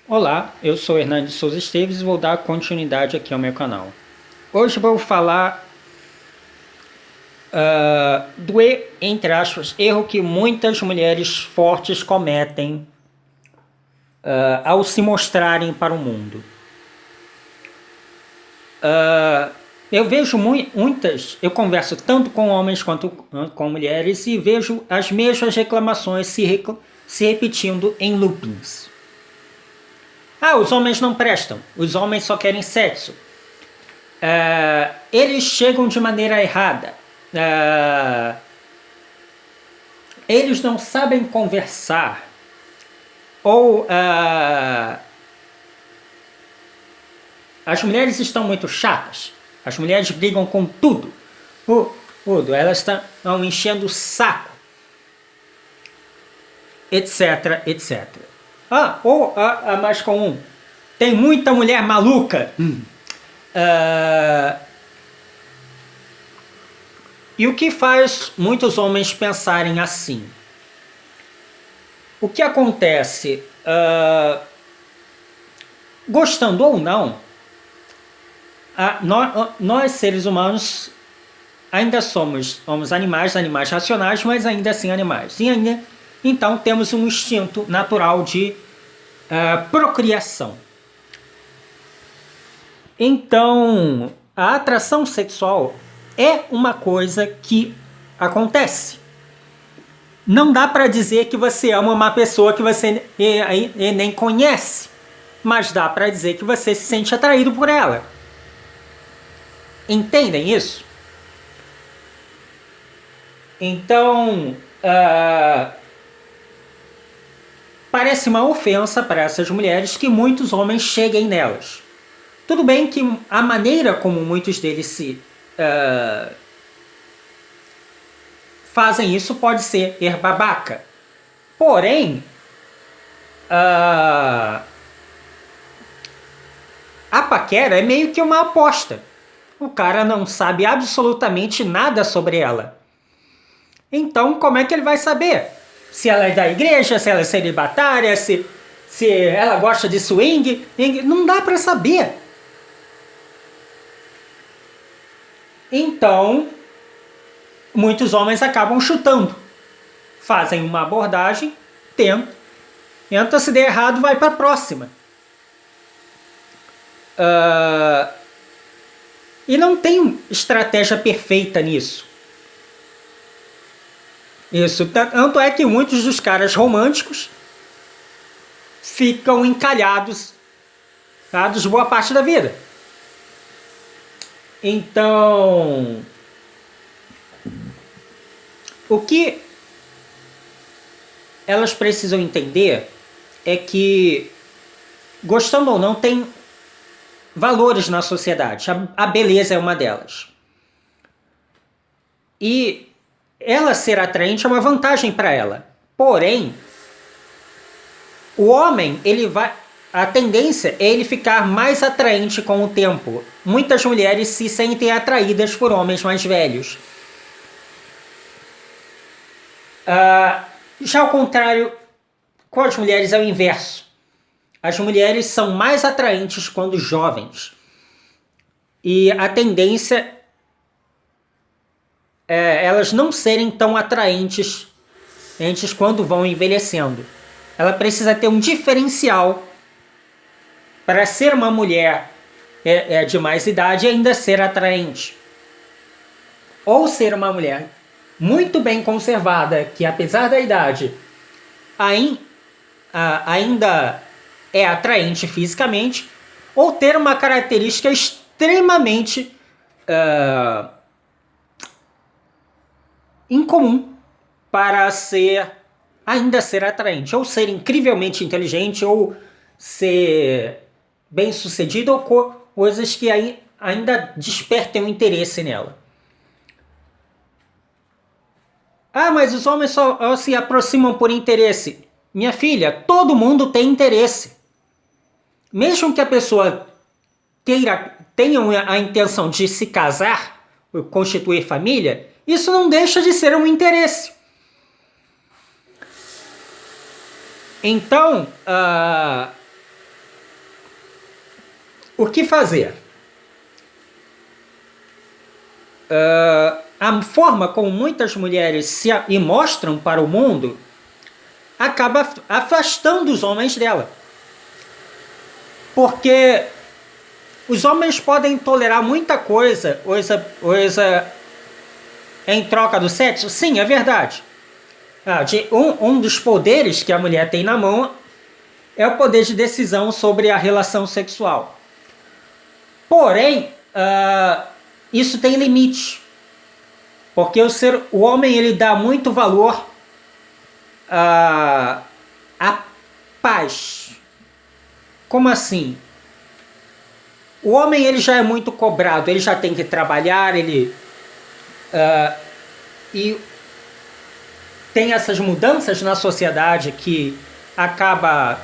Olá, eu sou Hernandes Souza Esteves e vou dar continuidade aqui ao meu canal. Hoje vou falar do, entre aspas, erro que muitas mulheres fortes cometem ao se mostrarem para o mundo. Eu vejo muitas, eu converso tanto com homens quanto com mulheres e vejo as mesmas reclamações se repetindo em loopings. Os homens não prestam, os homens só querem sexo. Eles chegam de maneira errada. Eles não sabem conversar. Ou as mulheres estão muito chatas. As mulheres brigam com tudo. Tudo. Elas estão enchendo o saco. Etc, etc. Ou a mais comum. Tem muita mulher maluca. E o que faz muitos homens pensarem assim? O que acontece? Gostando ou não, nós seres humanos ainda somos animais racionais, mas ainda assim animais. Então temos um instinto natural de procriação. Então, a atração sexual é uma coisa que acontece. Não dá para dizer que você ama uma pessoa que você nem conhece, mas dá para dizer que você se sente atraído por ela. Entendem isso? Então, parece uma ofensa para essas mulheres que muitos homens cheguem nelas. Tudo bem que a maneira como muitos deles fazem isso pode ser babaca. Porém, a paquera é meio que uma aposta. O cara não sabe absolutamente nada sobre ela. Então, como é que ele vai saber? Se ela é da igreja, se ela é celibatária, se ela gosta de swing. Não dá para saber. Então, muitos homens acabam chutando. Fazem uma abordagem, tenta, se der errado, vai para a próxima. E não tem estratégia perfeita nisso. Tanto é que muitos dos caras românticos ficam encalhados boa parte da vida. Então, o que elas precisam entender é que, gostando ou não, tem valores na sociedade. A beleza é uma delas. E ela ser atraente é uma vantagem para ela. Porém, o homem, a tendência é ele ficar mais atraente com o tempo. Muitas mulheres se sentem atraídas por homens mais velhos. Já ao contrário, com as mulheres é o inverso. As mulheres são mais atraentes quando jovens. E a tendência é elas não serem tão atraentes quando vão envelhecendo. Ela precisa ter um diferencial para ser uma mulher de mais idade e ainda ser atraente. Ou ser uma mulher muito bem conservada, que apesar da idade ainda é atraente fisicamente, ou ter uma característica extremamente incomum para ainda ser atraente, ou ser incrivelmente inteligente, ou ser bem sucedido, ou coisas que ainda despertem o interesse nela. Mas os homens só se aproximam por interesse. Minha filha, todo mundo tem interesse. Mesmo que a pessoa tenha a intenção de se casar, ou constituir família, isso não deixa de ser um interesse. Então, O que fazer? A forma como muitas mulheres se mostram para o mundo acaba afastando os homens dela. Porque os homens podem tolerar muita coisa em troca do sexo? Sim, é verdade. Um dos poderes que a mulher tem na mão é o poder de decisão sobre a relação sexual. Porém, isso tem limite. Porque o homem ele dá muito valor à paz. Como assim? O homem ele já é muito cobrado, ele já tem que trabalhar, e tem essas mudanças na sociedade que acaba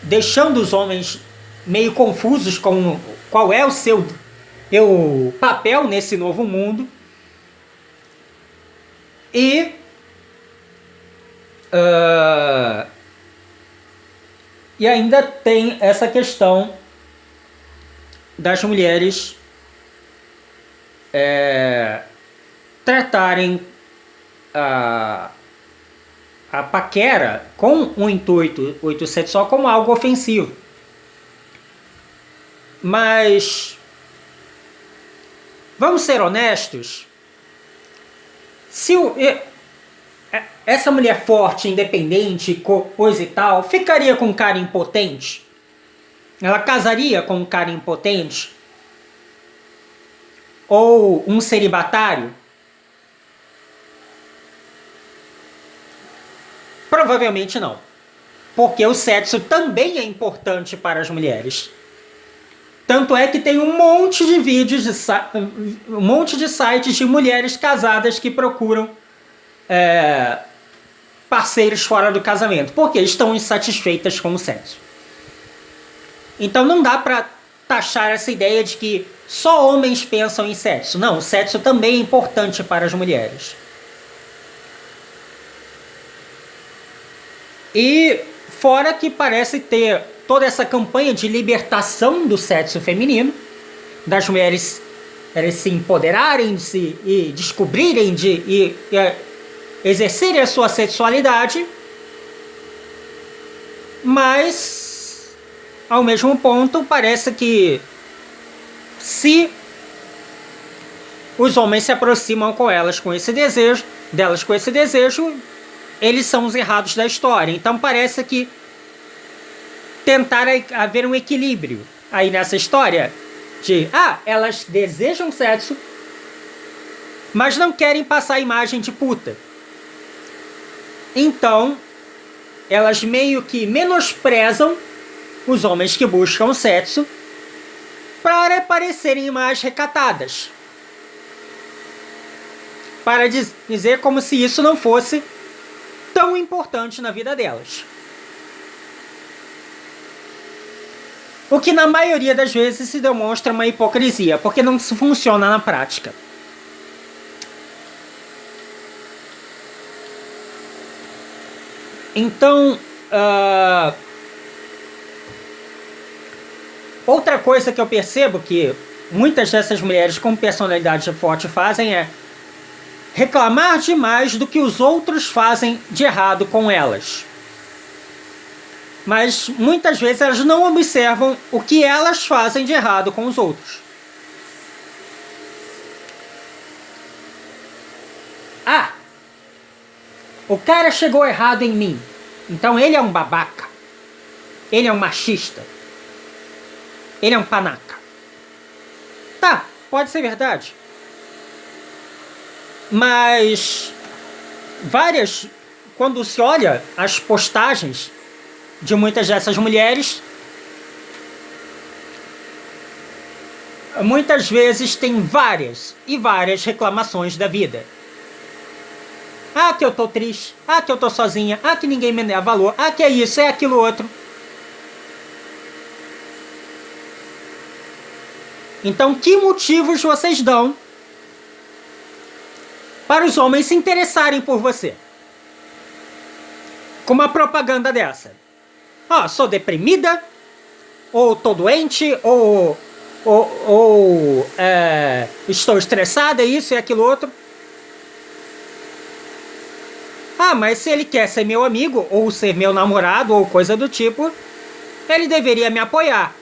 deixando os homens meio confusos com qual é o seu papel nesse novo mundo. E ainda tem essa questão das mulheres tratarem a paquera com um intuito sexual como algo ofensivo. Mas vamos ser honestos. Se essa mulher forte, independente, coisa e tal, ficaria com um cara impotente? Ela casaria com um cara impotente? Ou um celibatário? Provavelmente não. Porque o sexo também é importante para as mulheres. Tanto é que tem um monte de vídeos, um monte de sites de mulheres casadas que procuram parceiros fora do casamento, porque estão insatisfeitas com o sexo. Então não dá para taxar essa ideia de que só homens pensam em sexo. Não, o sexo também é importante para as mulheres. E fora que parece ter toda essa campanha de libertação do sexo feminino, das mulheres se empoderarem e descobrirem e exercerem a sua sexualidade, mas ao mesmo ponto parece que se os homens se aproximam delas com esse desejo, eles são os errados da história. Então parece que tentar haver um equilíbrio aí nessa história de elas desejam sexo, mas não querem passar a imagem de puta. Então elas meio que menosprezam os homens que buscam sexo para parecerem mais recatadas, para dizer como se isso não fosse tão importante na vida delas. O que na maioria das vezes se demonstra uma hipocrisia, porque não funciona na prática. Então, outra coisa que eu percebo que muitas dessas mulheres com personalidade forte fazem é reclamar demais do que os outros fazem de errado com elas. Mas muitas vezes elas não observam o que elas fazem de errado com os outros. O cara chegou errado em mim, então ele é um babaca, ele é um machista, ele é um panaca. Tá, pode ser verdade. Mas quando se olha as postagens de muitas dessas mulheres, muitas vezes tem várias e várias reclamações da vida. Que eu tô triste, que eu tô sozinha, que ninguém me dá valor, que é isso, é aquilo outro. Então, que motivos vocês dão para os homens se interessarem por você? Com uma propaganda dessa. Sou deprimida, ou tô doente, estou estressada, isso e aquilo outro. Ah, mas se ele quer ser meu amigo, ou ser meu namorado, ou coisa do tipo, ele deveria me apoiar.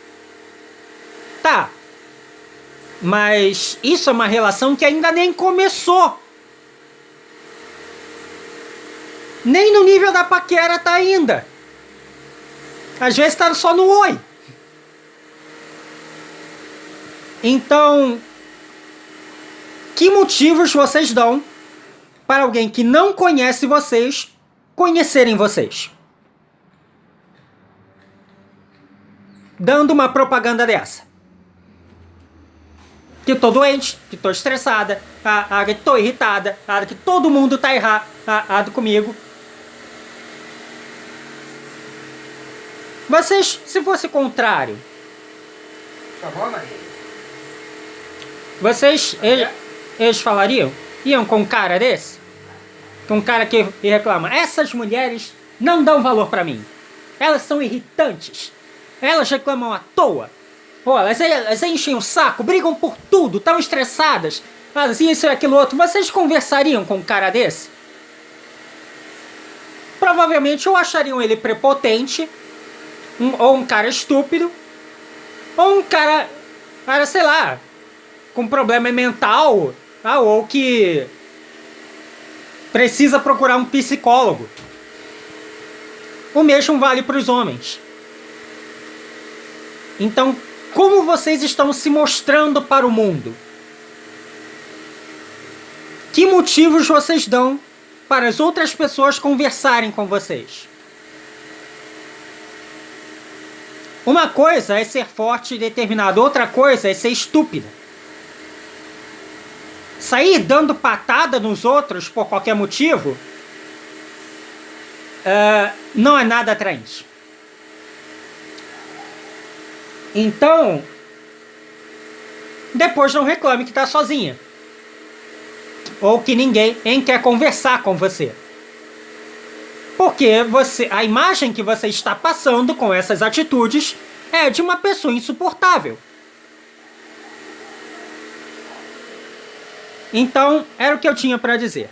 Tá. Mas isso é uma relação que ainda nem começou. Nem no nível da paquera tá ainda. Às vezes tá só no oi. Então, que motivos vocês dão para alguém que não conhece vocês conhecerem vocês? Dando uma propaganda dessa. Que tô doente, que tô estressada, que tô irritada, que todo mundo tá errado comigo. Vocês, se fosse contrário, Tá bom, Maria? vocês, eles falariam? Iam com um cara desse? Com um cara que reclama, essas mulheres não dão valor pra mim. Elas são irritantes. Elas reclamam à toa. Pô, elas enchem o saco, brigam por tudo, estão estressadas. Fazem isso e aquilo outro. Vocês conversariam com um cara desse? Provavelmente ou achariam ele prepotente, ou um cara estúpido, ou um cara, sei lá, com problema mental, ou que precisa procurar um psicólogo. O mesmo vale para os homens. Então, como vocês estão se mostrando para o mundo? Que motivos vocês dão para as outras pessoas conversarem com vocês? Uma coisa é ser forte e determinado, outra coisa é ser estúpida. Sair dando patada nos outros por qualquer motivo não é nada atraente. Então, depois não reclame que está sozinha. Ou que ninguém quer conversar com você. Porque a imagem que você está passando com essas atitudes é de uma pessoa insuportável. Então, era o que eu tinha para dizer.